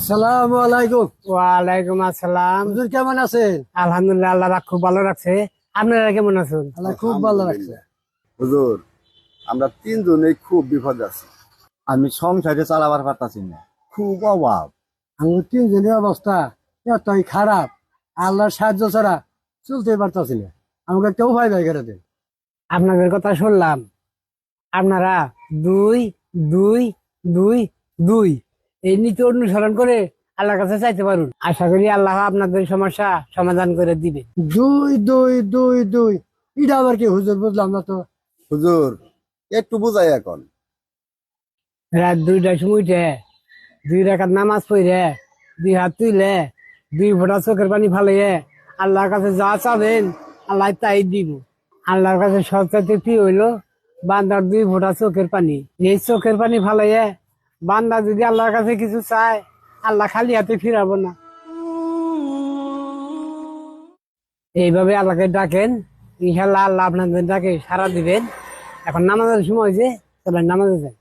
আসসালামু আলাইকুম। ওয়ালাইকুম আসসালাম। হুজুর কেমন আছেন? আলহামদুলিল্লাহ, আল্লাহ পাক খুব ভালো রাখছে। আপনারা কেমন আছেন? আল্লাহ খুব ভালো রাখছে। হুজুর, আমরা তিনজনেই খুব বিপদ আছি। আমি সংসারে চালাবার পারতাছি না, খুব অভাব। আমি তিনজনের অবস্থা এতই খারাপ, আল্লাহর সাহায্য ছাড়া চলতে পারতাছি না। আমাকে একটা উপায় বের করে দেন। আপনাদের কথা শুনলাম, আপনারা দুই দুই দুই দুই এই নীতি অনুসরণ করে আল্লাহর কাছে চাইতে পারুন। আশা করি আল্লাহ আপনাদের সমস্যা সমাধান করে দিবে। দুই দুই দুই দুই এটা আবার কি হুজুর? বুঝলাম না তো। হুজুর, একটু বুঝাই এখন। রাত 2টার সময় উঠে 2 রাকাত নামাজ পড়ে 2 হাত তুলে 2 ফোঁটা চোখের পানি ফালাইয়ে আল্লাহর কাছে যা চাবেন আল্লাহ তাই দিব। আল্লাহর কাছে সবচাইতে প্রিয় হইলো বান্দার 2 ফোঁটা চোখের পানি। এই চোখের পানি ফালাইয়ে বান্দা যদি আল্লাহর কাছে কিছু চায়, আল্লাহ খালি হাতে ফিরাবো না। এইভাবে আল্লাহকে ডাকেন, ইনশাল্লাহ আল্লাহ আপনাদের ডাকে সাড়া দিবেন। এখন নামাজের সময় যে, চলেন নামাজে যাই।